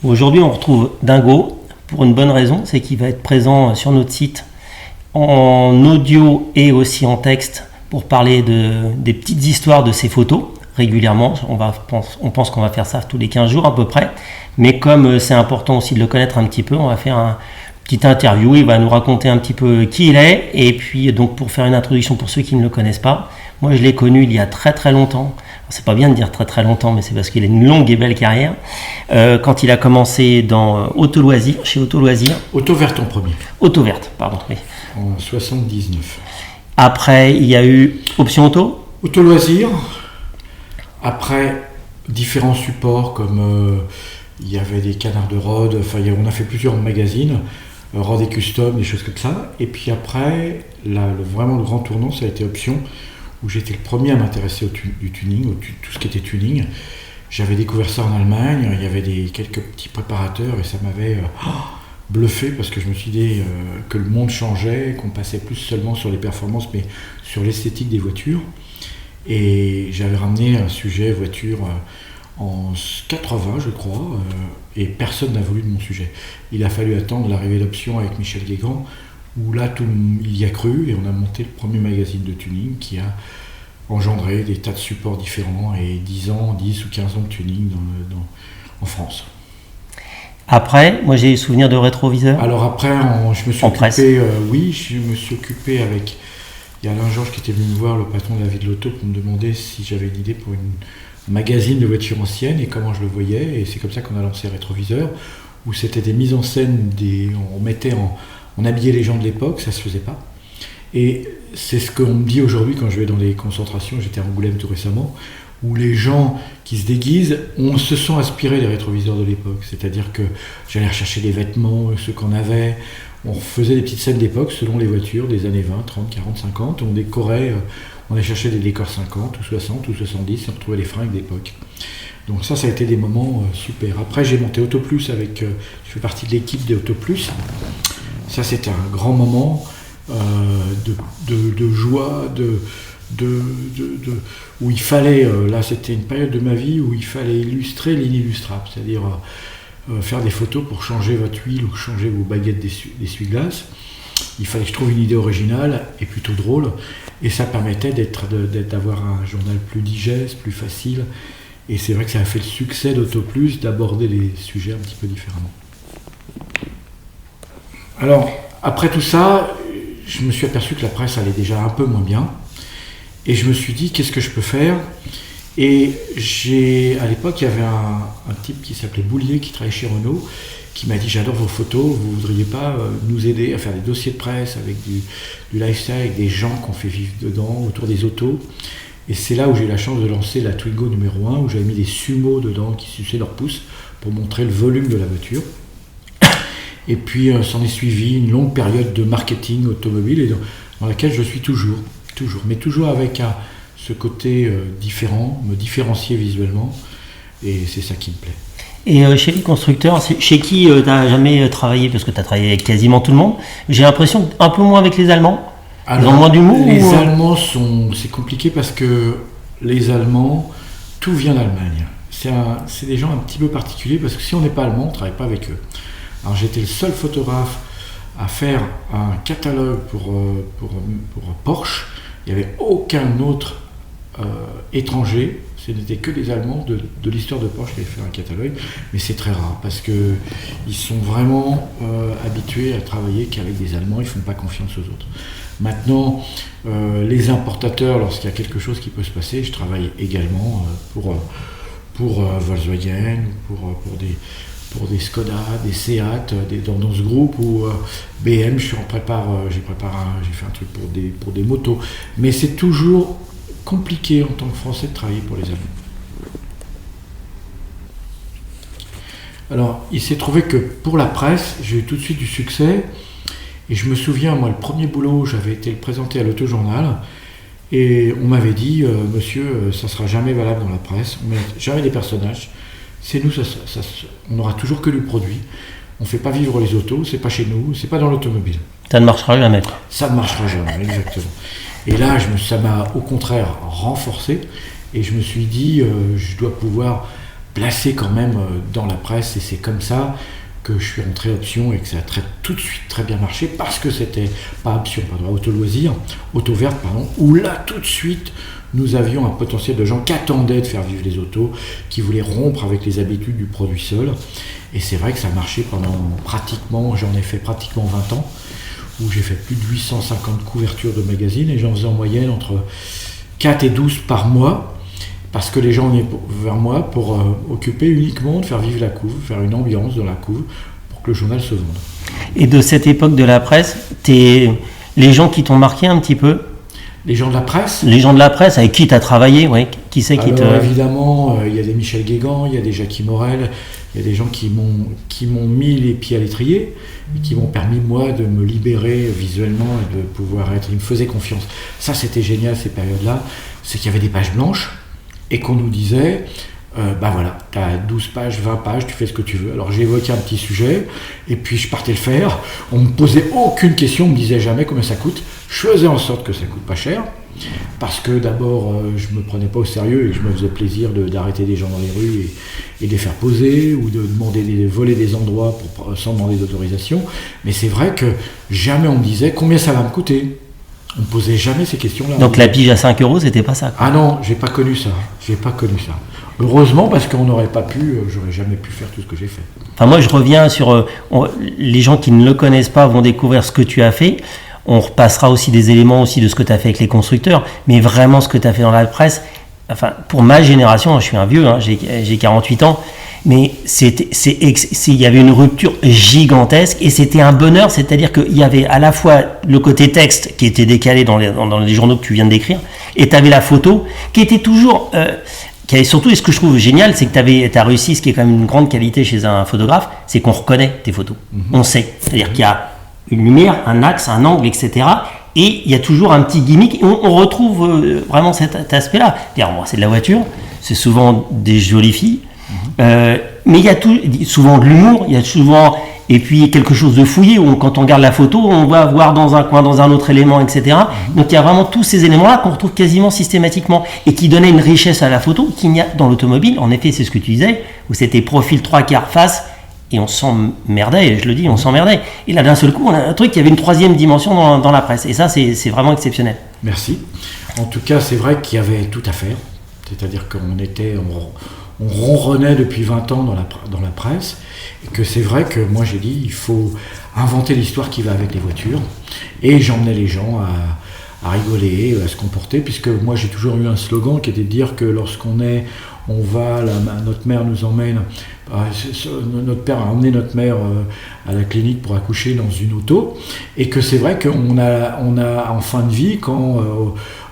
Aujourd'hui, on retrouve Dingo pour une bonne raison, c'est qu'il va être présent sur notre site en audio et aussi en texte pour parler des petites histoires de ses photos régulièrement. On pense qu'on va faire ça tous les 15 jours à peu près, mais comme c'est important aussi de le connaître un petit peu, on va faire une petite interview. Il va nous raconter un petit peu qui il est, et puis donc pour faire une introduction pour ceux qui ne le connaissent pas, moi je l'ai connu il y a très très longtemps. C'est pas bien de dire très très longtemps, mais c'est parce qu'il a une longue et belle carrière. Quand il a commencé dans Auto Loisirs, chez Auto Loisirs. Auto Verte en premier. Auto Verte, pardon. Oui. En 79. Après, il y a eu Option Auto. Auto Loisirs. Après, différents supports comme il y avait des canards de Rhodes. Enfin, on a fait plusieurs magazines, Rhodes et Custom, des choses comme ça. Et puis après, vraiment le grand tournant, ça a été Option, où j'étais le premier à m'intéresser du tuning, tout ce qui était tuning. J'avais découvert ça en Allemagne, il y avait quelques petits préparateurs et ça m'avait bluffé parce que je me suis dit que le monde changeait, qu'on passait plus seulement sur les performances mais sur l'esthétique des voitures. Et j'avais ramené un sujet voiture en 80 je crois, et personne n'a voulu de mon sujet. Il a fallu attendre l'arrivée d'Option avec Michel Guégan, où là il y a cru et on a monté le premier magazine de tuning qui a engendré des tas de supports différents et 10 ou 15 ans de tuning en France. Après, moi j'ai souvenir de rétroviseur. Alors après, je me suis occupé avec... Il y a Alain Georges qui était venu me voir, le patron de la vie de l'auto, pour me demander si j'avais une idée pour un magazine de voitures anciennes et comment je le voyais. Et c'est comme ça qu'on a lancé Rétroviseur, où c'était des mises en scène, on habillait les gens de l'époque, ça se faisait pas. Et c'est ce qu'on me dit aujourd'hui quand je vais dans les concentrations, j'étais à Angoulême tout récemment, où les gens qui se déguisent, on se sent inspirés des rétroviseurs de l'époque. C'est-à-dire que j'allais rechercher des vêtements, ceux qu'on avait, on faisait des petites scènes d'époque selon les voitures des années 20, 30, 40, 50, on décorait, on allait chercher des décors 50 ou 60 ou 70 et on retrouvait les fringues d'époque. Donc ça a été des moments super. Après j'ai monté Auto Plus je fais partie de l'équipe des Auto Plus. Ça c'était un grand moment de joie, où il fallait, là c'était une période de ma vie où il fallait illustrer l'inillustrable, c'est-à-dire faire des photos pour changer votre huile ou changer vos baguettes d'essuie-glace. Il fallait que je trouve une idée originale et plutôt drôle, et ça permettait d'avoir un journal plus digeste, plus facile, et c'est vrai que ça a fait le succès d'Auto Plus d'aborder les sujets un petit peu différemment. Alors, après tout ça, je me suis aperçu que la presse allait déjà un peu moins bien. Et je me suis dit, qu'est-ce que je peux faire ? Et à l'époque, il y avait un type qui s'appelait Boulier, qui travaillait chez Renault, qui m'a dit, j'adore vos photos, vous ne voudriez pas nous aider à faire des dossiers de presse avec du lifestyle, avec des gens qu'on fait vivre dedans, autour des autos. Et c'est là où j'ai eu la chance de lancer la Twingo numéro 1, où j'avais mis des sumos dedans qui suçaient leur pouce pour montrer le volume de la voiture. Et puis s'en est suivi une longue période de marketing automobile et dans laquelle je suis toujours, mais toujours avec ce côté différent, me différencier visuellement, et c'est ça qui me plaît. Et chez les constructeurs, chez qui tu n'as jamais travaillé, parce que tu as travaillé avec quasiment tout le monde, j'ai l'impression un peu moins avec les Allemands. Alors, ils ont moins d'humour. Les Allemands, c'est compliqué parce que les Allemands, tout vient d'Allemagne. C'est des gens un petit peu particuliers, parce que si on n'est pas allemand, on ne travaille pas avec eux. Alors j'étais le seul photographe à faire un catalogue pour Porsche. Il n'y avait aucun autre étranger, ce n'était que des Allemands de l'histoire de Porsche qui avaient fait un catalogue, mais c'est très rare parce qu'ils sont vraiment habitués à travailler qu'avec des Allemands, ils ne font pas confiance aux autres. Maintenant, les importateurs, lorsqu'il y a quelque chose qui peut se passer, je travaille également pour Volkswagen, pour des Skoda, des Seat, dans ce groupe où BM, j'ai fait un truc pour des motos. Mais c'est toujours compliqué en tant que Français de travailler pour les Allemands. Alors, il s'est trouvé que pour la presse, j'ai eu tout de suite du succès. Et je me souviens, moi, le premier boulot, j'avais été le présenter à l'Autojournal. Et on m'avait dit, monsieur, ça ne sera jamais valable dans la presse, on met jamais des personnages. C'est nous, on n'aura toujours que du produit. On ne fait pas vivre les autos, c'est pas chez nous, c'est pas dans l'automobile. Ça ne marchera jamais. Ça ne marchera jamais, exactement. Et là, ça m'a au contraire renforcé. Et je me suis dit, je dois pouvoir placé quand même dans la presse, et c'est comme ça que je suis rentré Option et que ça a tout de suite très bien marché, parce que c'était pas Option, pardon, Auto Loisirs, Auto Verte, pardon, où là tout de suite nous avions un potentiel de gens qui attendaient de faire vivre les autos, qui voulaient rompre avec les habitudes du produit seul. Et c'est vrai que ça a marché pendant j'en ai fait pratiquement 20 ans, où j'ai fait plus de 850 couvertures de magazines, et j'en faisais en moyenne entre 4 et 12 par mois, parce que les gens venaient vers moi pour occuper uniquement de faire vivre la couve, faire une ambiance dans la couve, pour que le journal se vende. Et de cette époque de la presse, les gens qui t'ont marqué un petit peu? Les gens de la presse? Les gens de la presse, avec qui tu as travaillé, oui. Qui c'est qui te... Évidemment, il y a des Michel Guégan, il y a des Jackie Morel, il y a des gens qui m'ont mis les pieds à l'étrier, et qui m'ont permis, moi, de me libérer visuellement et de pouvoir être... Ils me faisaient confiance. Ça, c'était génial, ces périodes-là. C'est qu'il y avait des pages blanches, et qu'on nous disait... voilà, tu as 12 pages, 20 pages, tu fais ce que tu veux. Alors j'ai évoqué un petit sujet, et puis je partais le faire. On me posait aucune question, on me disait jamais combien ça coûte. Je faisais en sorte que ça coûte pas cher, parce que d'abord je me prenais pas au sérieux et que je me faisais plaisir d'arrêter des gens dans les rues et de les faire poser, ou de voler des endroits sans demander d'autorisation. Mais c'est vrai que jamais on me disait combien ça va me coûter. On ne posait jamais ces questions-là. Donc la pige à 5 €, c'était pas ça, quoi. Ah non, j'ai pas connu ça. Heureusement, parce qu'on n'aurait pas pu, j'aurais jamais pu faire tout ce que j'ai fait. Enfin, moi, je reviens sur... les gens qui ne le connaissent pas vont découvrir ce que tu as fait. On repassera aussi des éléments aussi de ce que tu as fait avec les constructeurs. Mais vraiment, ce que tu as fait dans la presse, enfin, pour ma génération, je suis un vieux, hein, j'ai 48 ans, mais il y avait une rupture gigantesque, et c'était un bonheur, c'est-à-dire qu'il y avait à la fois le côté texte qui était décalé dans les journaux que tu viens de décrire, et tu avais la photo qui était toujours... qui avait surtout, et ce que je trouve génial, c'est que tu as réussi, ce qui est quand même une grande qualité chez un photographe, c'est qu'on reconnaît tes photos. On sait. C'est-à-dire qu'il y a une lumière, un axe, un angle, etc. Et il y a toujours un petit gimmick. Et on retrouve vraiment cet aspect-là. D'ailleurs, moi, c'est de la voiture. C'est souvent des jolies filles. Mais il y a souvent de l'humour. Il y a souvent... Et puis quelque chose de fouillé, où quand on regarde la photo, on va voir dans un coin, dans un autre élément, etc. Donc il y a vraiment tous ces éléments-là qu'on retrouve quasiment systématiquement, et qui donnaient une richesse à la photo qu'il n'y a dans l'automobile. En effet, c'est ce que tu disais, où c'était profil 3/4 face, et on s'emmerdait, je le dis, on s'emmerdait. Et là, d'un seul coup, on a un truc qui avait une troisième dimension dans la presse. Et ça, c'est vraiment exceptionnel. Merci. En tout cas, c'est vrai qu'il y avait tout à faire. C'est-à-dire on ronronnait depuis 20 ans dans la presse, et que c'est vrai que moi j'ai dit il faut inventer l'histoire qui va avec les voitures, et j'emmenais les gens à rigoler, à se comporter, puisque moi j'ai toujours eu un slogan qui était de dire que notre mère nous emmène, notre père a emmené notre mère à la clinique pour accoucher dans une auto, et que c'est vrai qu'on a en fin de vie, quand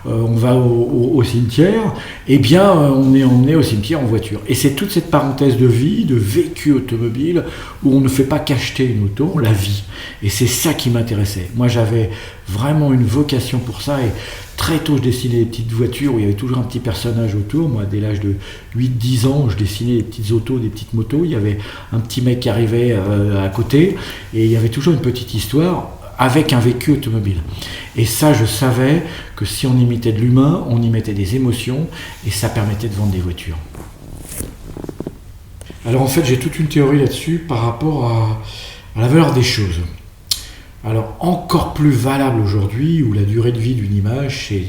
on va au cimetière, eh bien on est emmené au cimetière en voiture. Et c'est toute cette parenthèse de vie, de vécu automobile, où on ne fait pas qu'acheter une auto, on la vit. Et c'est ça qui m'intéressait. Moi j'avais vraiment une vocation pour ça, et très tôt je dessinais des petites voitures où il y avait toujours un petit personnage autour. Moi, dès l'âge de 8-10 ans, je dessinais des petites autos, des petites motos, il y avait un petit mec qui arrivait à côté, et il y avait toujours une petite histoire avec un vécu automobile. Et ça, je savais que si on y mettait de l'humain, on y mettait des émotions, et ça permettait de vendre des voitures. Alors en fait, j'ai toute une théorie là-dessus par rapport à la valeur des choses. Alors encore plus valable aujourd'hui, où la durée de vie d'une image, c'est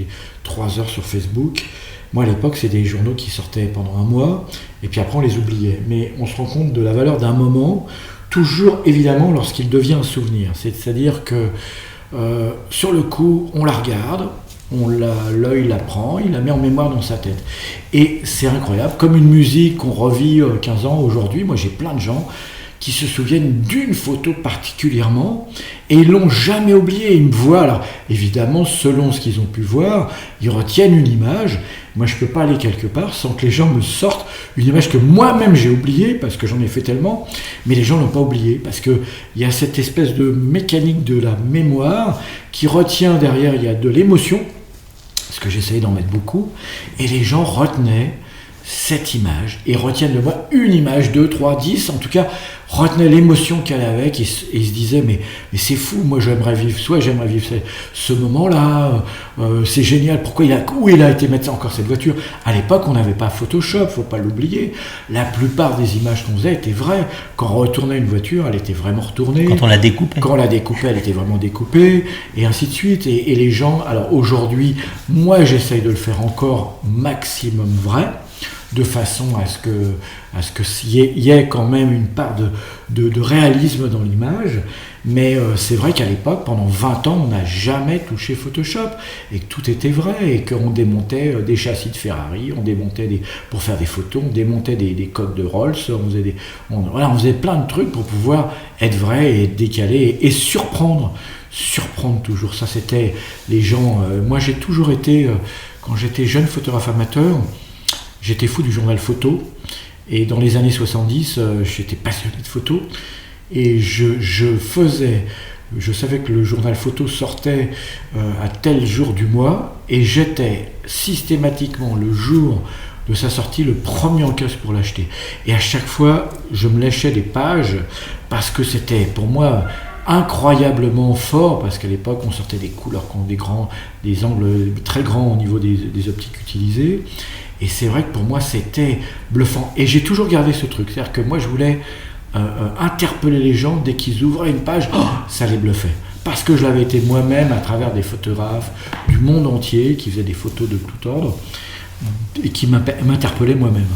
3 heures sur Facebook. Moi à l'époque, c'est des journaux qui sortaient pendant un mois, et puis après on les oubliait. Mais on se rend compte de la valeur d'un moment, toujours évidemment lorsqu'il devient un souvenir. C'est-à-dire que sur le coup, on la regarde, l'œil la prend, il la met en mémoire dans sa tête. Et c'est incroyable, comme une musique qu'on revit 15 ans aujourd'hui. Moi j'ai plein de gens qui se souviennent d'une photo particulièrement, et ils l'ont jamais oubliée. Ils me voient, alors évidemment, selon ce qu'ils ont pu voir, ils retiennent une image. Moi, je peux pas aller quelque part sans que les gens me sortent une image que moi-même j'ai oubliée, parce que j'en ai fait tellement, mais les gens l'ont pas oubliée, parce que il y a cette espèce de mécanique de la mémoire qui retient derrière, il y a de l'émotion, parce que j'essayais d'en mettre beaucoup, et les gens retenaient cette image et retiennent de moi une image, 2, 3, 10, en tout cas, retenaient l'émotion qu'elle avait et ils se disaient mais c'est fou, moi j'aimerais vivre ce moment-là, c'est génial, où il a été mettre encore cette voiture. À l'époque, on n'avait pas Photoshop, faut pas l'oublier. La plupart des images qu'on faisait étaient vraies. Quand on retournait une voiture, elle était vraiment retournée. Quand on la découpait. Quand on la découpait, elle était vraiment découpée, et ainsi de suite. Et les gens, alors aujourd'hui, moi j'essaye de le faire encore maximum vrai, de façon à ce que y ait quand même une part de réalisme dans l'image, mais c'est vrai qu'à l'époque, pendant 20 ans, on n'a jamais touché Photoshop, et que tout était vrai, et qu'on démontait des châssis de Ferrari, on démontait pour faire des photos, on démontait des coques de Rolls, on faisait plein de trucs pour pouvoir être vrai et être décalé, et surprendre toujours. Ça, c'était les gens... moi, j'ai toujours été, quand j'étais jeune photographe amateur, j'étais fou du journal photo, et dans les années 70, j'étais passionné de photo, et je savais que le journal photo sortait à tel jour du mois, et j'étais systématiquement le jour de sa sortie le premier en kiosque pour l'acheter. Et à chaque fois, je me léchais des pages, parce que c'était pour moi incroyablement fort, parce qu'à l'époque on sortait des couleurs, des angles très grands au niveau des optiques utilisées. Et c'est vrai que pour moi, c'était bluffant. Et j'ai toujours gardé ce truc. C'est-à-dire que moi, je voulais interpeller les gens dès qu'ils ouvraient une page. Ça les bluffait. Parce que je l'avais été moi-même à travers des photographes du monde entier qui faisaient des photos de tout ordre et qui m'interpellaient moi-même.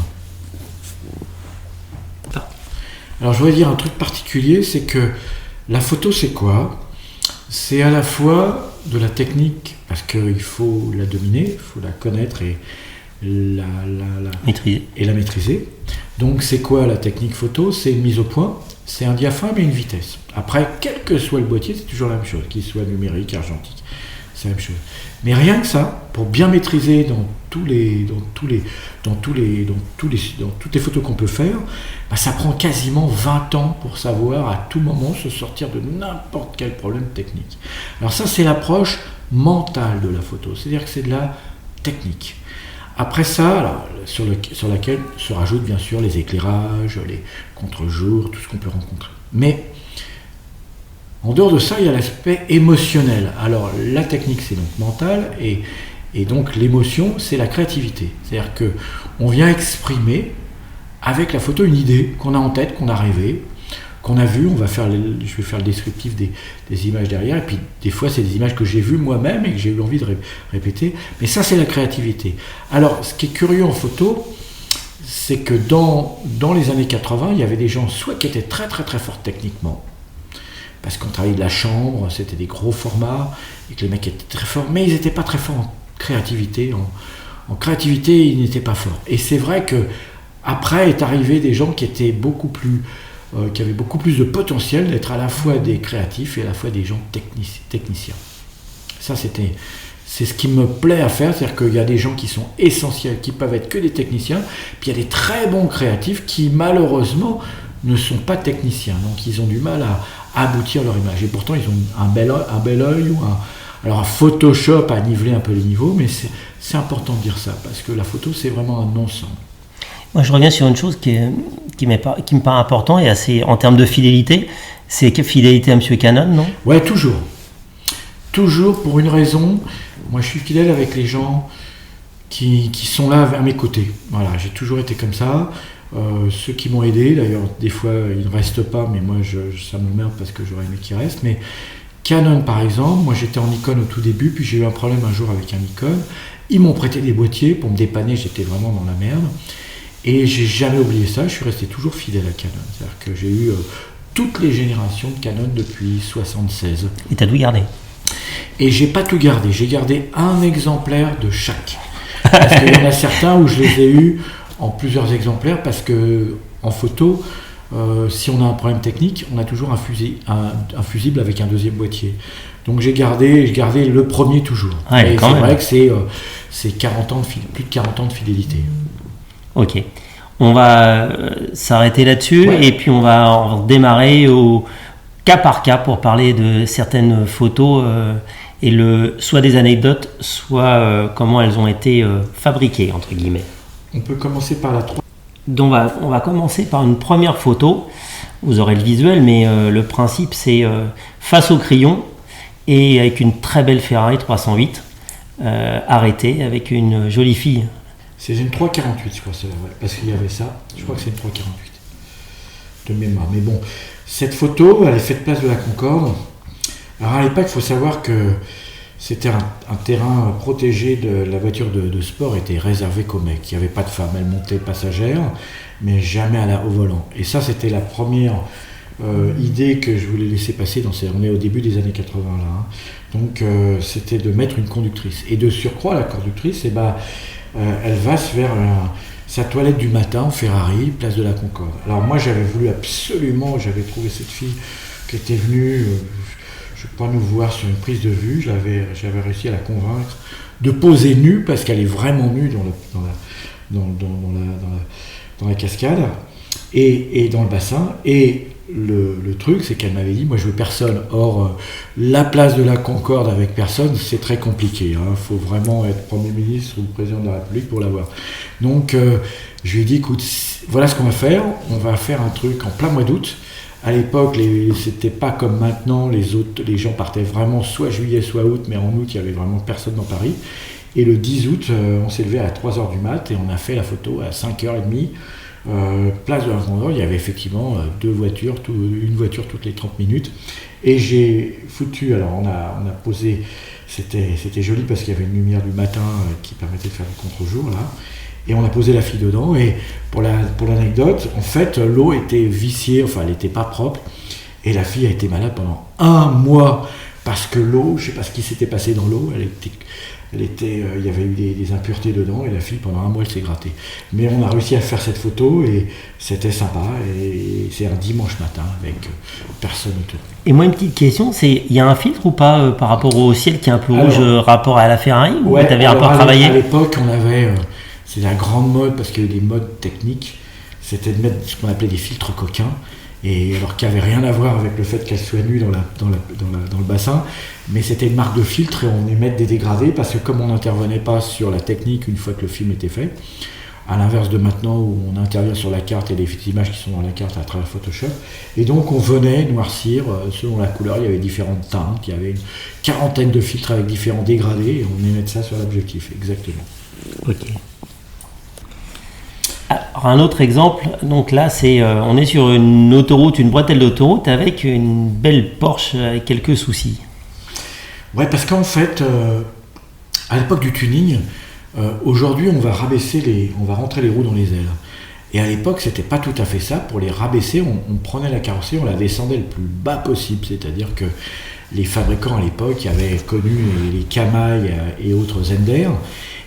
Alors, je voudrais dire un truc particulier, c'est que la photo, c'est quoi ? C'est à la fois de la technique, parce qu'il faut la dominer, il faut la connaître et la maîtriser. Donc c'est quoi la technique photo ? C'est une mise au point, c'est un diaphragme et une vitesse. Après, quel que soit le boîtier, c'est toujours la même chose, qu'il soit numérique, argentique, c'est la même chose. Mais rien que ça, pour bien maîtriser dans toutes les photos qu'on peut faire, ça prend quasiment 20 ans pour savoir à tout moment se sortir de n'importe quel problème technique. Alors ça, c'est l'approche mentale de la photo, c'est-à-dire que c'est de la technique. Après ça, alors, sur laquelle se rajoutent bien sûr les éclairages, les contre-jours, tout ce qu'on peut rencontrer. Mais en dehors de ça, il y a l'aspect émotionnel. Alors la technique, c'est donc mental, et donc l'émotion, c'est la créativité. C'est-à-dire qu'on vient exprimer avec la photo une idée qu'on a en tête, qu'on a rêvé, qu'on a vu. Je vais faire le descriptif des images derrière, et puis des fois c'est des images que j'ai vues moi-même et que j'ai eu envie de répéter, mais ça c'est la créativité. Alors ce qui est curieux en photo, c'est que dans les années 80, il y avait des gens soit qui étaient très très très forts techniquement, parce qu'on travaillait de la chambre, c'était des gros formats, et que les mecs étaient très forts, mais ils n'étaient pas très forts en créativité. En créativité, ils n'étaient pas forts. Et c'est vrai que après est arrivé des gens qui étaient qui avaient beaucoup plus de potentiel d'être à la fois des créatifs et à la fois des gens techniciens. Ça, c'est ce qui me plaît à faire, c'est-à-dire qu'il y a des gens qui sont essentiels, qui peuvent être que des techniciens, puis il y a des très bons créatifs qui, malheureusement, ne sont pas techniciens. Donc, ils ont du mal à aboutir leur image. Et pourtant, ils ont un bel œil alors un Photoshop à niveler un peu les niveaux, mais c'est important de dire ça, parce que la photo, c'est vraiment un ensemble. Moi, je reviens sur une chose qui me paraît important et assez en termes de fidélité. C'est fidélité à M. Canon, non ? Ouais, toujours. Toujours pour une raison. Moi, je suis fidèle avec les gens qui sont là à mes côtés. Voilà, j'ai toujours été comme ça. Ceux qui m'ont aidé, d'ailleurs, des fois, ils ne restent pas, mais moi, ça me merde parce que j'aurais aimé qu'ils restent. Mais Canon, par exemple, moi, j'étais en Nikon au tout début, puis j'ai eu un problème un jour avec un Nikon. Ils m'ont prêté des boîtiers pour me dépanner, j'étais vraiment dans la merde. Et j'ai jamais oublié ça, je suis resté toujours fidèle à Canon. C'est-à-dire que j'ai eu toutes les générations de Canon depuis 1976. Et tu as tout gardé ? Et j'ai pas tout gardé, j'ai gardé un exemplaire de chaque. Parce qu'il y en a certains où je les ai eus en plusieurs exemplaires, parce que en photo, si on a un problème technique, on a toujours un fusible avec un deuxième boîtier. Donc j'ai gardé le premier toujours. Ouais, et c'est vrai que c'est plus de 40 ans de fidélité. Ok. On va s'arrêter là-dessus, ouais. Et puis on va démarrer au cas par cas pour parler de certaines photos et soit des anecdotes, soit comment elles ont été fabriquées, entre guillemets. On peut commencer par la 3. Donc on va commencer par une première photo. Vous aurez le visuel, mais le principe c'est face au crayon et avec une très belle Ferrari 308 arrêtée avec une jolie fille. C'est une 348, je crois, c'est vrai, parce qu'il y avait ça. Je crois que c'est une 348 de mémoire. Mais bon, cette photo, elle est faite place de la Concorde. Alors à l'époque, il faut savoir que c'était un terrain protégé de la voiture de sport, était réservé qu'aux mecs. Il n'y avait pas de femmes, elle montait passagère, mais jamais au volant. Et ça, c'était la première idée que je voulais laisser passer. On est au début des années 80 là. Hein. Donc c'était de mettre une conductrice. Et de surcroît, la conductrice, elle va vers sa toilette du matin en Ferrari, place de la Concorde. Alors moi, j'avais trouvé cette fille qui était venue... je ne peux pas nous voir sur une prise de vue, j'avais réussi à la convaincre de poser nue, parce qu'elle est vraiment nue dans la cascade et dans le bassin. Et le truc, c'est qu'elle m'avait dit, moi je veux personne. Or, la place de la Concorde avec personne, c'est très compliqué. Il faut vraiment être Premier ministre ou Président de la République pour l'avoir. Donc, je lui ai dit, écoute, voilà ce qu'on va faire. On va faire un truc en plein mois d'août. À l'époque, c'était pas comme maintenant, les gens partaient vraiment soit juillet, soit août, mais en août, il y avait vraiment personne dans Paris. Et le 10 août, on s'est levé à 3h du mat et on a fait la photo à 5h30, place de la Concorde. Il y avait effectivement une voiture toutes les 30 minutes. Et j'ai foutu, alors on a posé, c'était joli parce qu'il y avait une lumière du matin qui permettait de faire le contre-jour là. Et on a posé la fille dedans, et pour l'anecdote, en fait, l'eau était viciée, enfin elle n'était pas propre, et la fille a été malade pendant 1 mois, parce que l'eau, je ne sais pas ce qui s'était passé dans l'eau, il y avait eu des impuretés dedans, et la fille pendant 1 mois elle s'est grattée. Mais on a réussi à faire cette photo, et c'était sympa, et c'est un dimanche matin, avec personne autour. Et moi, une petite question, il y a un filtre ou pas par rapport au ciel qui est un peu rouge, rapport à la Ferrari, ou tu avais un peu travaillé? À l'époque, on avait... c'est la grande mode, parce qu'il y a eu des modes techniques, c'était de mettre ce qu'on appelait des filtres coquins, et alors qu'il n'y avait rien à voir avec le fait qu'elle soit nue dans le bassin, mais c'était une marque de filtre, et on y mettait des dégradés, parce que comme on n'intervenait pas sur la technique une fois que le film était fait, à l'inverse de maintenant où on intervient sur la carte et les images qui sont dans la carte à travers Photoshop, et donc on venait noircir selon la couleur. Il y avait différentes teintes, il y avait une 40aine de filtres avec différents dégradés, et on émettait ça sur l'objectif, exactement. Ok. Alors, un autre exemple, donc là on est sur une autoroute, une bretelle d'autoroute avec une belle Porsche avec quelques soucis. Ouais, parce qu'en fait, à l'époque du tuning, aujourd'hui on va rentrer les roues dans les ailes. Et à l'époque, c'était pas tout à fait ça. Pour les rabaisser, on prenait la carrosserie, on la descendait le plus bas possible. C'est-à-dire que les fabricants à l'époque avaient connu les Kamaï et autres Zender.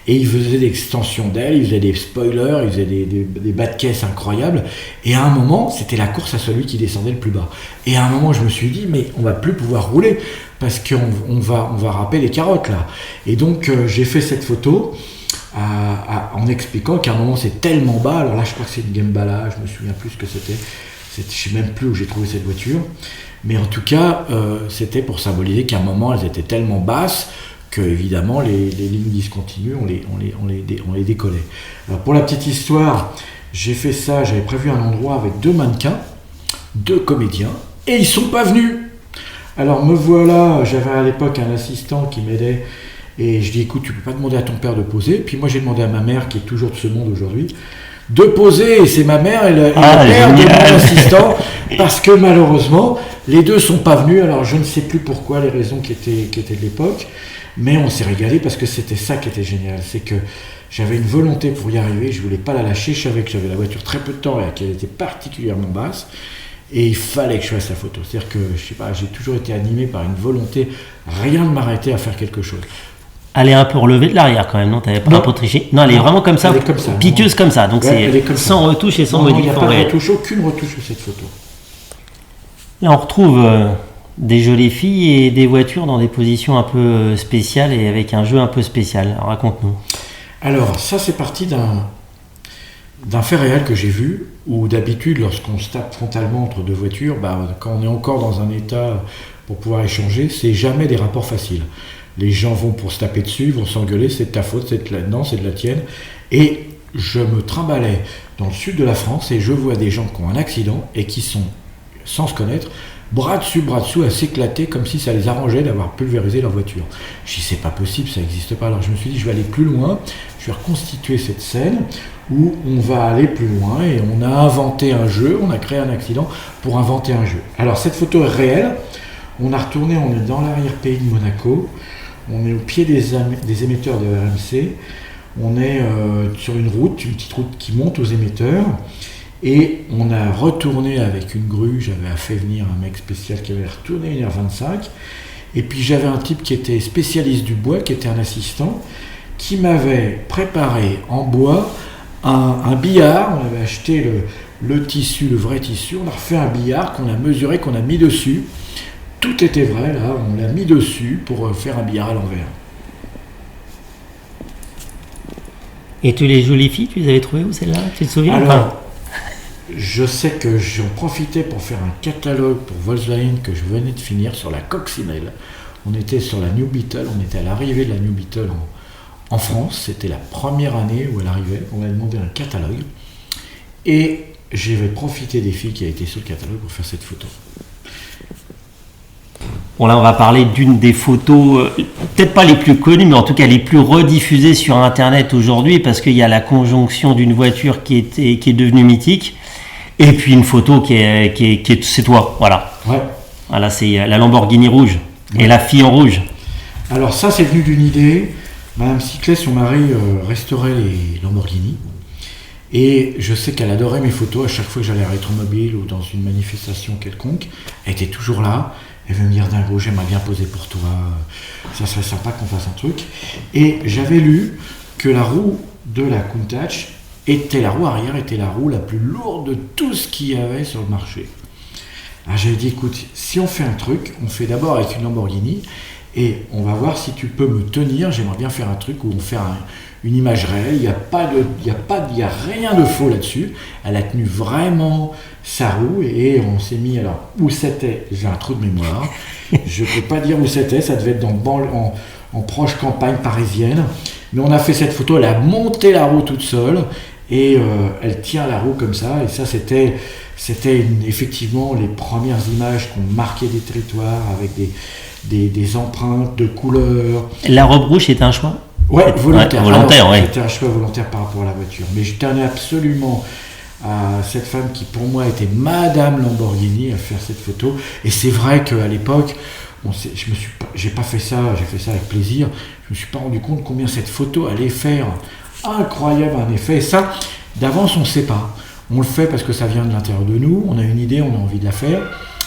Et ils faisaient des extensions d'ailes, ils faisaient des spoilers, ils faisaient des bas de caisse incroyables. Et à un moment, c'était la course à celui qui descendait le plus bas. Et à un moment, je me suis dit, mais on va plus pouvoir rouler, parce qu'on va râper les carottes là. Et donc, j'ai fait cette photo en expliquant qu'à un moment, c'est tellement bas. Alors là, je crois que c'est une Gembala, je me souviens plus ce que c'était. Je ne sais même plus où j'ai trouvé cette voiture. Mais en tout cas, c'était pour symboliser qu'à un moment, elles étaient tellement basses que évidemment les lignes discontinues, on les décollait. Alors pour la petite histoire, j'ai fait ça, j'avais prévu un endroit avec 2 mannequins, 2 comédiens, et ils sont pas venus. Alors me voilà, j'avais à l'époque un assistant qui m'aidait, et je dis écoute, tu peux pas demander à ton père de poser. Puis moi j'ai demandé à ma mère, qui est toujours de ce monde aujourd'hui, de poser, et c'est ma mère et le père de mon assistant, parce que malheureusement les 2 sont pas venus. Alors je ne sais plus pourquoi, les raisons qui étaient de l'époque. Mais on s'est régalé, parce que c'était ça qui était génial, c'est que j'avais une volonté pour y arriver, je voulais pas la lâcher, je savais que j'avais la voiture très peu de temps et qu'elle était particulièrement basse, et il fallait que je fasse la photo. C'est-à-dire que, je sais pas, j'ai toujours été animé par une volonté, rien de m'arrêter à faire quelque chose. Elle est un peu relevée de l'arrière quand même, non? T'avais pas un peu triché? Non, elle est vraiment comme ça, piteuse comme ça, donc ouais, c'est sans retouche et sans modif. Il n'y a pas de retouche, aucune retouche sur cette photo. Là on retrouve des jolies filles et des voitures dans des positions un peu spéciales et avec un jeu un peu spécial. Alors, raconte-nous. Alors, ça c'est parti d'un fait réel que j'ai vu, où d'habitude, lorsqu'on se tape frontalement entre 2 voitures, quand on est encore dans un état pour pouvoir échanger, c'est jamais des rapports faciles. Les gens vont pour se taper dessus, vont s'engueuler, c'est de ta faute, c'est de la tienne. Et je me trimballais dans le sud de la France et je vois des gens qui ont un accident et qui sont, sans se connaître, bras dessus, à s'éclater comme si ça les arrangeait d'avoir pulvérisé leur voiture. Je dis, c'est pas possible, ça n'existe pas. Alors je me suis dit, je vais aller plus loin, je vais reconstituer cette scène où on va aller plus loin et on a inventé un jeu, on a créé un accident pour inventer un jeu. Alors cette photo est réelle, on a retourné, on est dans l'arrière-pays de Monaco, on est au pied des émetteurs de RMC, on est sur une petite route qui monte aux émetteurs. Et on a retourné avec une grue, j'avais fait venir un mec spécial qui avait retourné 1h25. Et puis j'avais un type qui était spécialiste du bois, qui était un assistant, qui m'avait préparé en bois un billard. On avait acheté le tissu, le vrai tissu, on a refait un billard qu'on a mesuré, qu'on a mis dessus. Tout était vrai là, on l'a mis dessus pour faire un billard à l'envers. Et tous les jolies filles, tu les avais trouvées où celle-là? Tu te souviens? Alors, je sais que j'en profitais pour faire un catalogue pour Volkswagen que je venais de finir sur la coccinelle. On était sur la New Beetle, on était à l'arrivée de la New Beetle en France. C'était la première année où elle arrivait. On m'a demandé un catalogue. Et j'avais profité des filles qui étaient sur le catalogue pour faire cette photo. Bon, là, on va parler d'une des photos, peut-être pas les plus connues, mais en tout cas les plus rediffusées sur Internet aujourd'hui, parce qu'il y a la conjonction d'une voiture qui est devenue mythique, et puis une photo qui est c'est toi, voilà. Ouais. Voilà, c'est la Lamborghini rouge, ouais. Et la fille en rouge. Alors ça, c'est venu d'une idée. Madame Ciclet, son mari, restaurait les Lamborghini. Et je sais qu'elle adorait mes photos. À chaque fois que j'allais à Rétromobile ou dans une manifestation quelconque, elle était toujours là. Elle veut me dire, Dingo, j'aimerais bien poser pour toi. Ça serait sympa qu'on fasse un truc. Et j'avais lu que la roue de la Countach la roue arrière était la roue la plus lourde de tout ce qu'il y avait sur le marché. Alors j'avais dit, écoute, si on fait un truc, on fait d'abord avec une Lamborghini et on va voir si tu peux me tenir. J'aimerais bien faire un truc où on fait une image réelle. Il n'y a rien de faux là-dessus. Elle a tenu vraiment sa roue et on s'est mis, alors où c'était, j'ai un trou de mémoire, je ne peux pas dire où c'était, ça devait être en proche campagne parisienne, mais on a fait cette photo, elle a monté la roue toute seule et elle tient la roue comme ça, et ça c'était effectivement les premières images qui ont marqué des territoires avec des empreintes de couleurs. La robe rouge était un choix? Ouais, volontaire. Volontaire, ouais. C'était un choix volontaire par rapport à la voiture, mais je tenais absolument à cette femme qui pour moi était Madame Lamborghini à faire cette photo. Et c'est vrai qu'à l'époque, j'ai pas fait ça, j'ai fait ça avec plaisir. Je me suis pas rendu compte combien cette photo allait faire incroyable un effet. Et ça, d'avance, on ne sait pas. On le fait parce que ça vient de l'intérieur de nous. On a une idée, on a envie de la faire,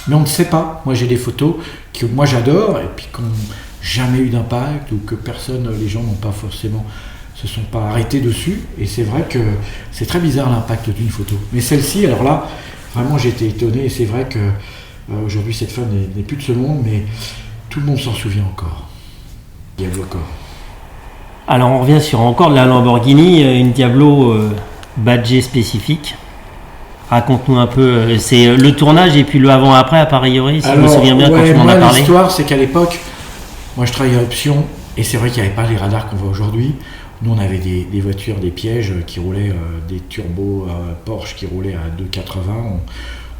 mais on ne sait pas. Moi, j'ai des photos que moi j'adore et puis qui n'ont jamais eu d'impact ou que les gens n'ont pas forcément se sont pas arrêtés dessus, et c'est vrai que c'est très bizarre l'impact d'une photo. Mais celle-ci, alors là, vraiment j'étais étonné, et c'est vrai que aujourd'hui cette femme n'est plus de ce monde, mais tout le monde s'en souvient encore. Diablo encore. Alors on revient sur encore de la Lamborghini, une Diablo badgée spécifique. Raconte-nous un peu, c'est le tournage et puis le avant-après à priori, si je me souviens bien, quand tu m'en as parlé. L'histoire, c'est qu'à l'époque, moi je travaillais à Option, et c'est vrai qu'il n'y avait pas les radars qu'on voit aujourd'hui. Nous, on avait des voitures, des pièges qui roulaient, des turbos Porsche qui roulaient à 2,80.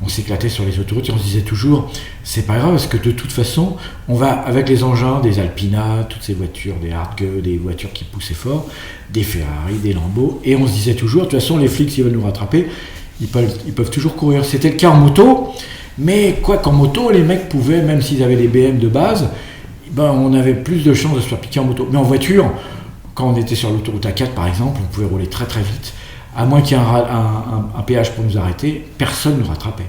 On s'éclatait sur les autoroutes et on se disait toujours, c'est pas grave parce que de toute façon, on va avec les engins, des Alpina, toutes ces voitures, des Hardge, des voitures qui poussaient fort, des Ferrari, des Lambo, et on se disait toujours, de toute façon, les flics, s'ils veulent nous rattraper, ils peuvent toujours courir. C'était le cas en moto, mais quoi qu'en moto, les mecs pouvaient, même s'ils avaient des BM de base, on avait plus de chances de se faire piquer en moto. Mais en voiture, quand on était sur l'autoroute A4 par exemple, on pouvait rouler très très vite. À moins qu'il y ait un péage pour nous arrêter, personne ne nous rattrapait.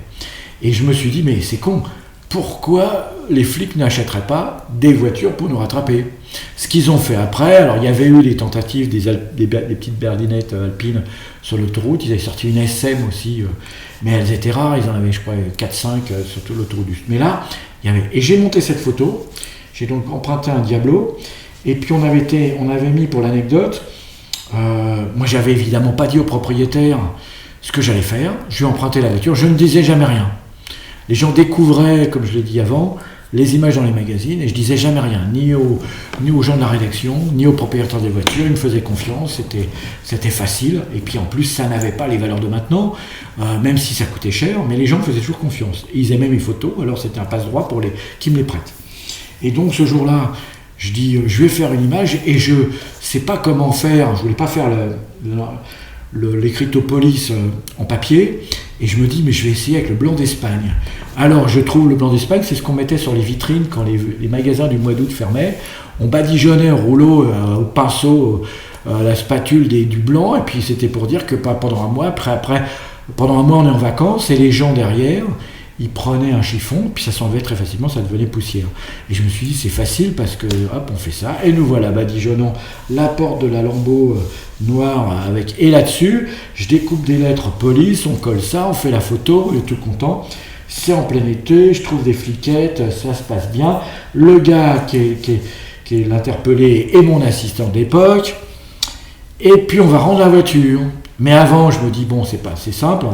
Et je me suis dit, mais c'est con, pourquoi les flics n'achèteraient pas des voitures pour nous rattraper? Ce qu'ils ont fait après, alors il y avait eu des tentatives, des petites berlinettes alpines sur l'autoroute, ils avaient sorti une SM aussi, mais elles étaient rares, ils en avaient je crois 4-5 sur toute l'autoroute du Sud. Mais là, et j'ai monté cette photo, j'ai donc emprunté un Diablo, et puis on avait mis pour l'anecdote, moi j'avais évidemment pas dit au propriétaire ce que j'allais faire, je lui ai emprunté la voiture, je ne disais jamais rien. Les gens découvraient, comme je l'ai dit avant, les images dans les magazines, et je disais jamais rien, ni aux gens de la rédaction, ni aux propriétaires des voitures. Ils me faisaient confiance, c'était facile, et puis en plus ça n'avait pas les valeurs de maintenant, même si ça coûtait cher, mais les gens me faisaient toujours confiance. Et ils aimaient mes photos, alors c'était un passe-droit pour qui me les prêtent. Et donc ce jour-là, je dis, je vais faire une image, et je sais pas comment faire, je voulais pas faire l'écritopolis en papier, et je me dis, mais je vais essayer avec le blanc d'Espagne. Alors je trouve le blanc d'Espagne, c'est ce qu'on mettait sur les vitrines quand les magasins du mois d'août fermaient. On badigeonnait au rouleau, au pinceau, à la spatule du blanc, et puis c'était pour dire que pendant un mois, pendant un mois on est en vacances, et les gens derrière, ils prenaient un chiffon, puis ça s'enlevait très facilement, ça devenait poussière. Et je me suis dit, c'est facile parce que, hop, on fait ça. Et nous voilà badigeonnant la porte de la lambeau noire avec. Et là-dessus, je découpe des lettres police, on colle ça, on fait la photo, on est tout content. C'est en plein été, je trouve des fliquettes, ça se passe bien. Le gars qui est l'interpellé est mon assistant d'époque. Et puis on va rendre la voiture. Mais avant, je me dis, bon, c'est simple,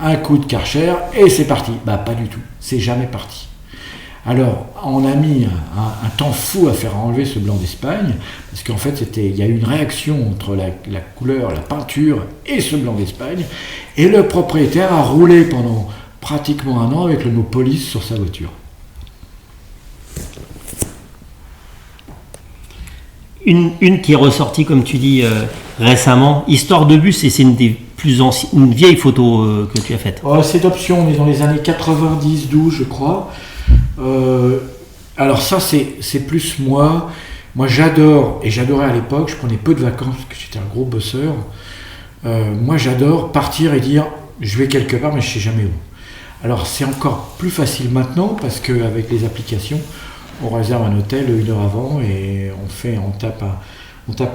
un coup de Karcher et c'est parti. Bah, pas du tout, c'est jamais parti. Alors, on a mis un temps fou à faire enlever ce blanc d'Espagne, parce qu'en fait, il y a eu une réaction entre la couleur, la peinture et ce blanc d'Espagne, et le propriétaire a roulé pendant pratiquement un an avec le mot police sur sa voiture. Une qui est ressortie, comme tu dis, récemment, Histoire de bus, et c'est une vieille photo que tu as faite. C'est d'option, on est dans les années 90-12, je crois. Alors ça, c'est plus moi. Moi, j'adore, et j'adorais à l'époque, je prenais peu de vacances, parce que j'étais un gros bosseur. Moi, j'adore partir et dire, je vais quelque part, mais je ne sais jamais où. Alors, c'est encore plus facile maintenant, parce qu'avec les applications, on réserve un hôtel 1 heure avant et on tape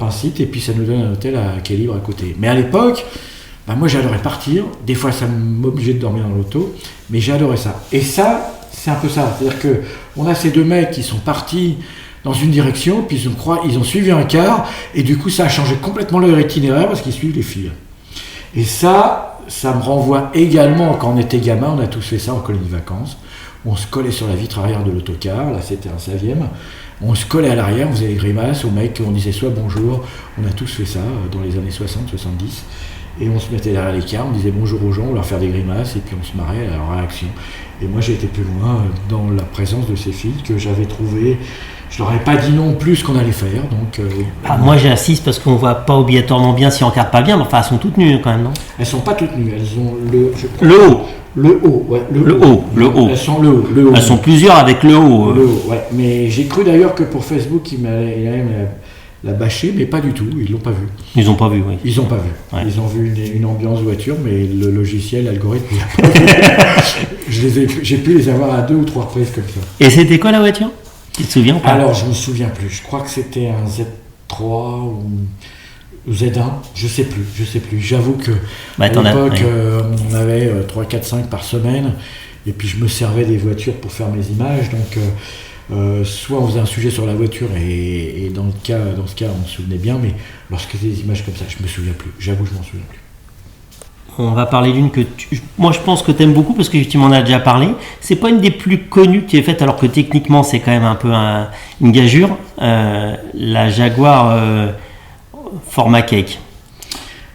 un site et puis ça nous donne un hôtel qui est libre à côté. Mais à l'époque, moi j'adorais partir. Des fois ça m'obligeait de dormir dans l'auto, mais j'adorais ça. Et ça, c'est un peu ça. C'est-à-dire qu'on a ces deux mecs qui sont partis dans une direction, puis ils ont suivi un car et du coup ça a changé complètement leur itinéraire parce qu'ils suivent les filles. Et ça me renvoie également, quand on était gamin, on a tous fait ça en colonie de vacances. On se collait sur la vitre arrière de l'autocar, là c'était un 16e, on se collait à l'arrière, on faisait des grimaces aux mecs, on disait soit bonjour, on a tous fait ça dans les années 60-70, et on se mettait derrière les cars, on disait bonjour aux gens, on leur faisait des grimaces, et puis on se marrait à leur réaction. Et moi j'ai été plus loin dans la présence de ces filles que j'avais trouvées, je leur avais pas dit non plus ce qu'on allait faire, donc... moi j'insiste parce qu'on voit pas obligatoirement bien si on regarde pas bien, mais enfin elles sont toutes nues quand même, non? Elles sont pas toutes nues, elles ont le haut. Le haut, ouais. Le haut. Elles sont le haut. Elles sont plusieurs avec le haut. Le haut, ouais. Mais j'ai cru d'ailleurs que pour Facebook, il allait la bâcher, mais pas du tout. Ils l'ont pas vu. Ils ont pas vu, oui. Ils ont pas vu. Ouais. Ils ont vu une ambiance voiture, mais le logiciel, l'algorithme, j'ai pu les avoir à 2 ou 3 reprises comme ça. Et c'était quoi la voiture? Tu te souviens pas? Alors, je me souviens plus. Je crois que c'était un Z3 ou Z1, je sais plus. J'avoue que à l'époque, on avait 3, 4, 5 par semaine, et puis je me servais des voitures pour faire mes images. Donc, soit on faisait un sujet sur la voiture, et dans ce cas, on se souvenait bien, mais lorsqu'il y a des images comme ça, je me souviens plus. J'avoue, je m'en souviens plus. On va parler d'une que moi je pense que tu aimes beaucoup parce que tu m'en as déjà parlé. C'est pas une des plus connues que tu aies faites, alors que techniquement c'est quand même un peu une gageure. La Jaguar format cake.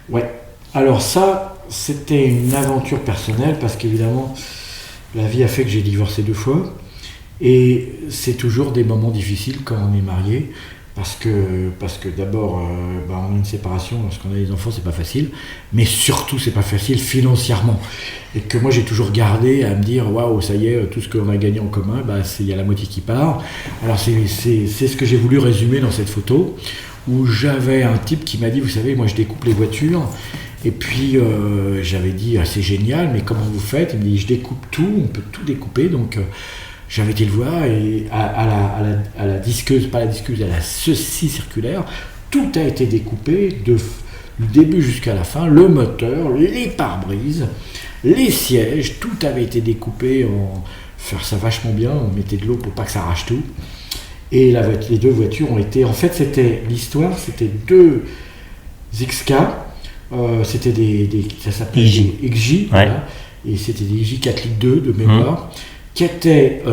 Ouais. Alors ça, c'était une aventure personnelle parce qu'évidemment, la vie a fait que j'ai divorcé 2 fois. Et c'est toujours des moments difficiles quand on est marié. Parce que d'abord, on a une séparation, lorsqu'on a des enfants, c'est pas facile, mais surtout, c'est pas facile financièrement. Et que moi, j'ai toujours gardé à me dire, waouh, ça y est, tout ce qu'on a gagné en commun, il y a la moitié qui part. Alors, c'est ce que j'ai voulu résumer dans cette photo, où j'avais un type qui m'a dit, vous savez, moi, je découpe les voitures. Et puis, j'avais dit, c'est génial, mais comment vous faites? Il me dit, je découpe tout, on peut tout découper, donc... J'avais été le voir et à la disqueuse, pas la disqueuse, à la scie circulaire, tout a été découpé du début jusqu'à la fin, le moteur, les pare-brises, les sièges, tout avait été découpé, faire ça vachement bien, on mettait de l'eau pour pas que ça arrache tout. Et les 2 voitures ont été, en fait l'histoire, c'était 2 XK, c'était ça s'appelait des XJ, voilà, et c'était des XJ 4 litres 2 de mémoire. qui étaient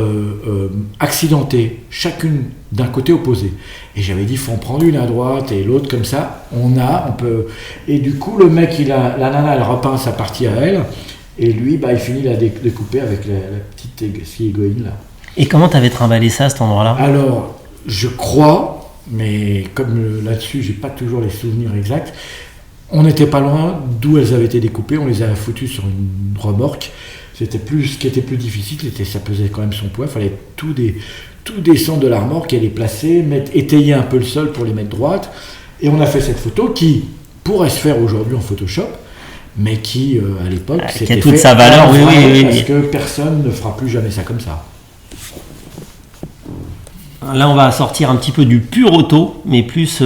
accidentées, chacune d'un côté opposé. Et j'avais dit, il faut en prendre une à droite et l'autre comme ça, on peut... Et du coup, le mec, la nana, elle repeint sa partie à elle, et lui, il finit la découper avec la petite scie égoïne, là. Et comment t'avais trimballé ça à cet endroit-là? Alors, je crois, mais comme là-dessus, j'ai pas toujours les souvenirs exacts, on n'était pas loin d'où elles avaient été découpées, on les a foutues sur une remorque. Ce qui était plus difficile, ça pesait quand même son poids, il fallait tout descendre de la remorque et les placer, étayer un peu le sol pour les mettre droites. Et on a fait cette photo qui pourrait se faire aujourd'hui en Photoshop, mais qui, à l'époque, qui a toute sa valeur, oui. Parce que personne ne fera plus jamais ça comme ça. Là, on va sortir un petit peu du pur auto, mais plus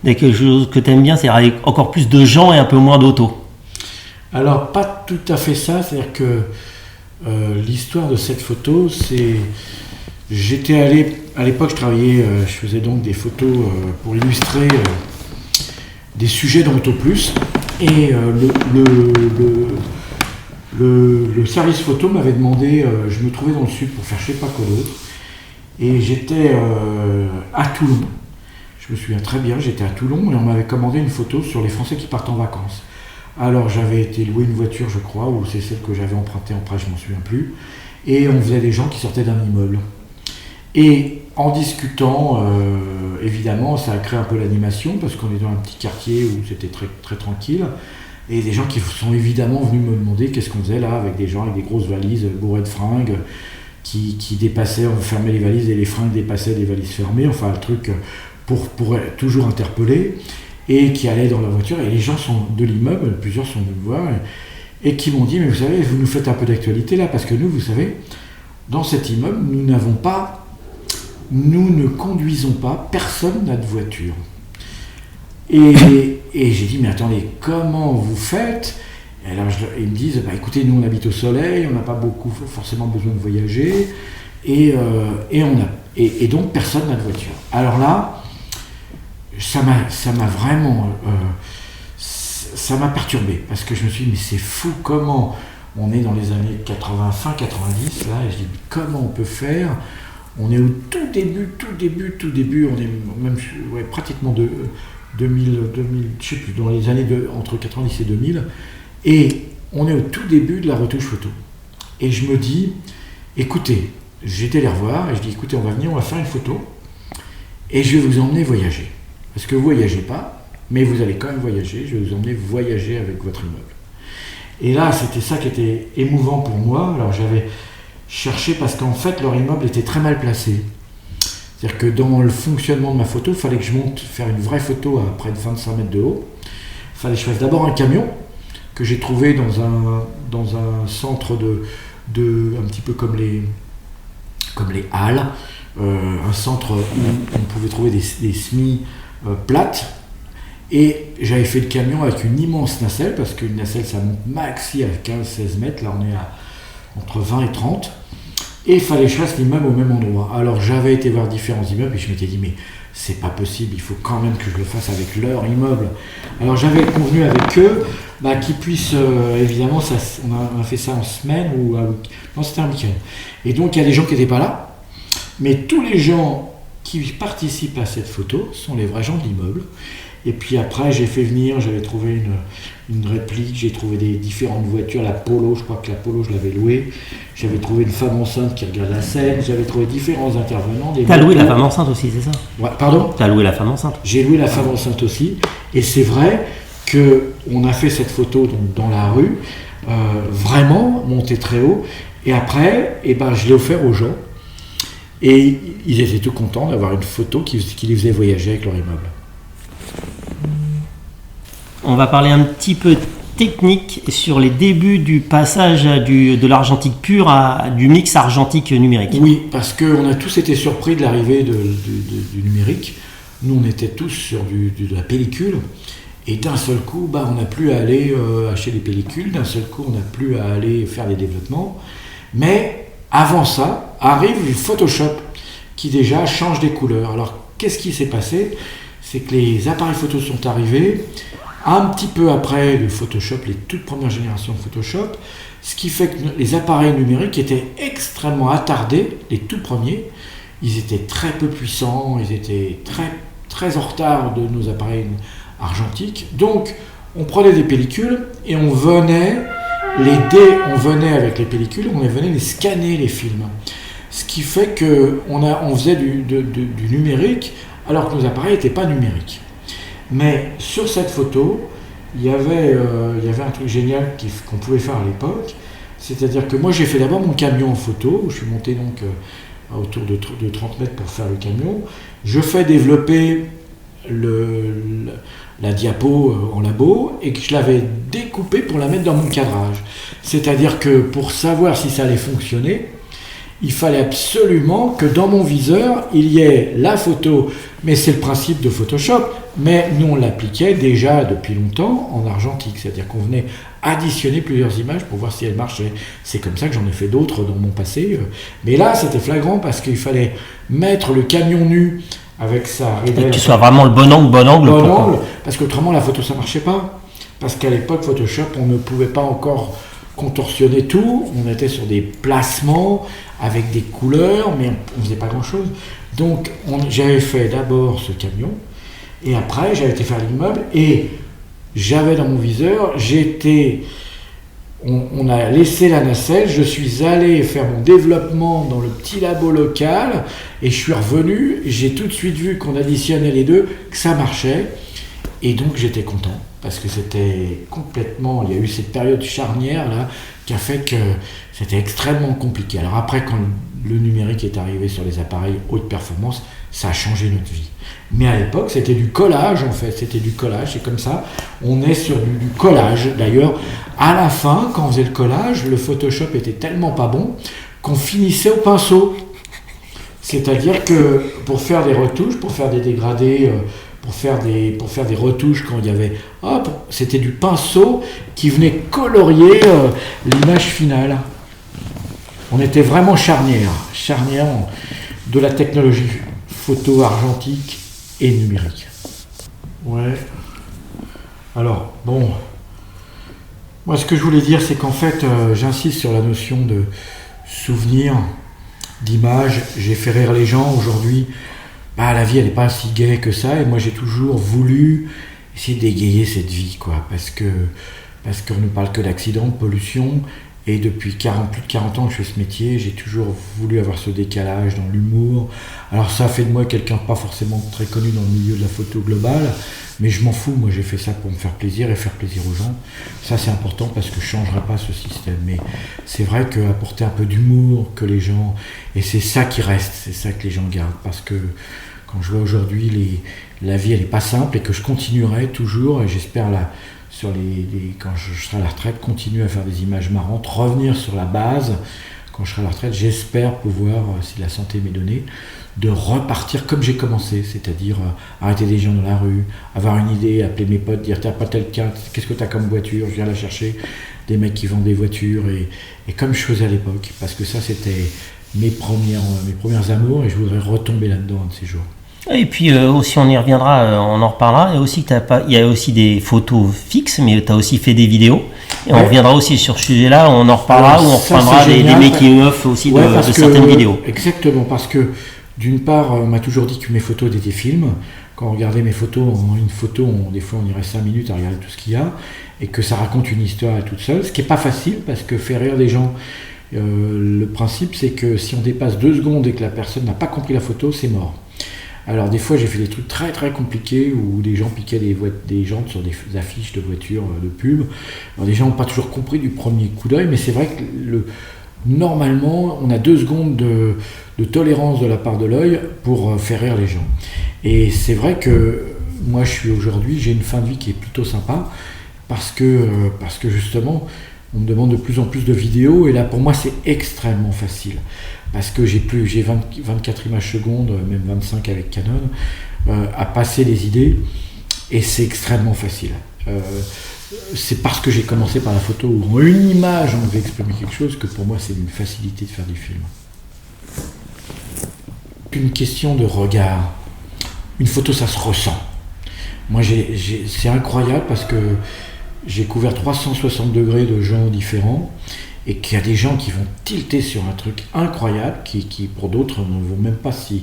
quelque chose que tu aimes bien, c'est avec encore plus de gens et un peu moins d'auto. Alors, pas tout à fait ça, c'est-à-dire que l'histoire de cette photo, c'est... J'étais allé... À l'époque, je faisais donc des photos pour illustrer des sujets dans Auto Plus, et le service photo m'avait demandé... je me trouvais dans le sud pour faire je sais pas quoi d'autre, et j'étais à Toulon. Je me souviens très bien, j'étais à Toulon, et on m'avait commandé une photo sur les Français qui partent en vacances. Alors j'avais été louer une voiture, je crois, ou c'est celle que j'avais empruntée en prêt, je m'en souviens plus. Et on faisait des gens qui sortaient d'un immeuble. Et en discutant, évidemment, ça a créé un peu l'animation, parce qu'on est dans un petit quartier où c'était très, très tranquille. Et des gens qui sont évidemment venus me demander qu'est-ce qu'on faisait là, avec des gens avec des grosses valises bourrées de fringues, qui dépassaient, on fermait les valises et les fringues dépassaient les valises fermées, enfin un truc pour toujours interpeller. Et qui allaient dans la voiture, et les gens de l'immeuble, plusieurs sont venus me voir, et qui m'ont dit, mais vous savez, vous nous faites un peu d'actualité là, parce que nous, vous savez, dans cet immeuble, nous ne conduisons pas, personne n'a de voiture. Et j'ai dit, mais attendez, comment vous faites? Et alors ils me disent, écoutez, nous on habite au soleil, on n'a pas forcément besoin de voyager, et donc personne n'a de voiture. Alors là, ça m'a vraiment ça m'a perturbé, parce que je me suis dit, mais c'est fou, comment on est dans les années 80, fin 90 là, et je dis, mais comment on peut faire? On est au tout début, on est même pratiquement de 2000, je sais plus, dans les années entre 90 et 2000, et on est au tout début de la retouche photo. Et je me dis, écoutez, j'étais les revoir, et je dis, écoutez, on va faire une photo, et je vais vous emmener voyager. Parce que vous ne voyagez pas, mais vous allez quand même voyager, je vais vous emmener voyager avec votre immeuble. Et là, c'était ça qui était émouvant pour moi. Alors j'avais cherché, parce qu'en fait, leur immeuble était très mal placé. C'est-à-dire que dans le fonctionnement de ma photo, il fallait que je monte faire une vraie photo à près de 25 mètres de haut. Il fallait que je fasse d'abord un camion, que j'ai trouvé dans un centre un petit peu comme les Halles, un centre où on pouvait trouver des semis plates, et j'avais fait le camion avec une immense nacelle, parce qu'une nacelle ça monte maxi à 15-16 mètres, là on est à entre 20 et 30, et il fallait que je fasse l'immeuble au même endroit. Alors j'avais été voir différents immeubles, et je m'étais dit, mais c'est pas possible, il faut quand même que je le fasse avec leur immeuble. Alors j'avais convenu avec eux qu'ils puissent, évidemment, on a fait ça en semaine, non, c'était un week-end. Et donc il y a des gens qui n'étaient pas là, mais tous les gens qui participent à cette photo sont les vrais gens de l'immeuble. Et puis après, j'avais trouvé une réplique, j'ai trouvé des différentes voitures, la Polo, je crois que la Polo, je l'avais louée. J'avais trouvé une femme enceinte qui regarde la scène, j'avais trouvé différents intervenants. T'as loué la femme enceinte aussi, c'est ça? Ouais, pardon? T'as loué la femme enceinte? J'ai loué la femme enceinte aussi, et c'est vrai qu'on a fait cette photo dans la rue, vraiment montée très haut, et après, je l'ai offert aux gens. Et ils étaient tout contents d'avoir une photo qui les faisait voyager avec leur immeuble. On va parler un petit peu technique sur les débuts du passage de l'argentique pur du mix argentique numérique. Oui, parce qu'on a tous été surpris de l'arrivée du numérique. Nous, on était tous sur de la pellicule. Et d'un seul coup, on n'a plus à aller acheter des pellicules. D'un seul coup, on n'a plus à aller faire des développements. Mais avant ça, arrive le Photoshop qui déjà change des couleurs. Alors, qu'est-ce qui s'est passé? C'est que les appareils photo sont arrivés un petit peu après le Photoshop, les toutes premières générations de Photoshop, ce qui fait que les appareils numériques étaient extrêmement attardés, les tout premiers. Ils étaient très peu puissants, ils étaient très, très en retard de nos appareils argentiques. Donc, on prenait des pellicules et on venait avec les pellicules, on venait les scanner, les films. Ce qui fait qu'on faisait du numérique alors que nos appareils n'étaient pas numériques. Mais sur cette photo, il y avait un truc génial qu'on pouvait faire à l'époque. C'est-à-dire que moi, j'ai fait d'abord mon camion en photo, où je suis monté donc autour de 30 mètres pour faire le camion. Je fais développer la diapo en labo et que je l'avais découpée pour la mettre dans mon cadrage. C'est-à-dire que pour savoir si ça allait fonctionner, il fallait absolument que dans mon viseur, il y ait la photo, mais c'est le principe de Photoshop, mais nous on l'appliquait déjà depuis longtemps en argentique, c'est-à-dire qu'on venait additionner plusieurs images pour voir si elles marchaient. C'est comme ça que j'en ai fait d'autres dans mon passé, mais là c'était flagrant parce qu'il fallait mettre le camion nu avec sa réglette. Que tu sois vraiment le bon angle. Parce qu'autrement la photo ça marchait pas. Parce qu'à l'époque Photoshop on ne pouvait pas encore contorsionner tout, on était sur des placements avec des couleurs, mais on ne faisait pas grand chose. Donc j'avais fait d'abord ce camion, et après j'avais été faire l'immeuble, et j'avais dans mon viseur, on a laissé la nacelle, je suis allé faire mon développement dans le petit labo local, et je suis revenu, j'ai tout de suite vu qu'on additionnait les deux, que ça marchait, et donc j'étais content. Parce que c'était complètement, il y a eu cette période charnière là qui a fait que c'était extrêmement compliqué. Alors après, quand le numérique est arrivé sur les appareils haute performance, ça a changé notre vie. Mais à l'époque, c'était du collage en fait, c'était du collage, c'est comme ça, on est sur du collage. D'ailleurs, à la fin, quand on faisait le collage, le Photoshop était tellement pas bon qu'on finissait au pinceau. C'est-à-dire que pour faire des retouches, pour faire des dégradés, pour faire des retouches quand il y avait... c'était du pinceau qui venait colorier l'image finale. On était vraiment charnière de la technologie photo argentique et numérique. Ouais. Alors, bon... Moi, ce que je voulais dire, c'est qu'en fait, j'insiste sur la notion de souvenir, d'image. J'ai fait rire les gens aujourd'hui. La vie, elle n'est pas si gaie que ça, et moi j'ai toujours voulu essayer d'égayer cette vie, quoi, parce qu'on ne parle que d'accidents, de pollution, et depuis plus de 40 ans que je fais ce métier, j'ai toujours voulu avoir ce décalage dans l'humour. Alors ça fait de moi quelqu'un pas forcément très connu dans le milieu de la photo globale, mais je m'en fous, moi j'ai fait ça pour me faire plaisir et faire plaisir aux gens. Ça c'est important parce que je ne changerai pas ce système, mais c'est vrai qu'apporter un peu d'humour, que les gens... Et c'est ça qui reste, c'est ça que les gens gardent, parce que quand je vois aujourd'hui la vie elle n'est pas simple et que je continuerai toujours, et j'espère quand je serai à la retraite, continuer à faire des images marrantes, revenir sur la base, quand je serai à la retraite, j'espère pouvoir, si la santé m'est donnée, de repartir comme j'ai commencé, c'est-à-dire arrêter des gens dans la rue, avoir une idée, appeler mes potes, dire t'as pas tel cas, qu'est-ce que t'as comme voiture, je viens la chercher, des mecs qui vendent des voitures, et comme je faisais à l'époque, parce que ça c'était mes premières amours, et je voudrais retomber là-dedans un de ces jours. Et puis aussi on y reviendra, on en reparlera. Il y a aussi des photos fixes, mais tu as aussi fait des vidéos. Et on reviendra aussi sur ce sujet-là, on en reparlera, ou on reprendra des making-of aussi de certaines vidéos. Exactement, parce que d'une part, on m'a toujours dit que mes photos étaient des films. Quand on regardait mes photos, des fois on irait 5 minutes à regarder tout ce qu'il y a, et que ça raconte une histoire à toute seule, ce qui n'est pas facile, parce que faire rire des gens, le principe c'est que si on dépasse 2 secondes et que la personne n'a pas compris la photo, c'est mort. Alors des fois j'ai fait des trucs très très compliqués où des gens piquaient des jantes sur des affiches de voitures, de pub. Alors, les gens n'ont pas toujours compris du premier coup d'œil, mais c'est vrai que normalement on a 2 secondes de tolérance de la part de l'œil pour faire rire les gens. Et c'est vrai que moi j'ai une fin de vie qui est plutôt sympa parce que justement on me demande de plus en plus de vidéos, et là pour moi c'est extrêmement facile. Parce que j'ai 24 images secondes, même 25 avec Canon, à passer les idées, et c'est extrêmement facile. C'est parce que j'ai commencé par la photo où en une image on devait exprimer quelque chose que pour moi c'est une facilité de faire du film. Une question de regard. Une photo ça se ressent. Moi, c'est incroyable parce que j'ai couvert 360 degrés de gens différents et qu'il y a des gens qui vont tilter sur un truc incroyable qui pour d'autres ne vont même pas s'y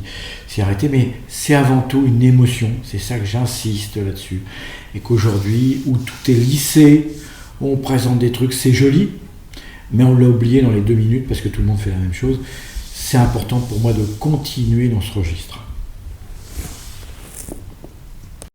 arrêter, mais c'est avant tout une émotion, c'est ça que j'insiste là-dessus. Et qu'aujourd'hui, où tout est lissé, on présente des trucs, c'est joli, mais on l'a oublié dans les 2 minutes parce que tout le monde fait la même chose. C'est important pour moi de continuer dans ce registre.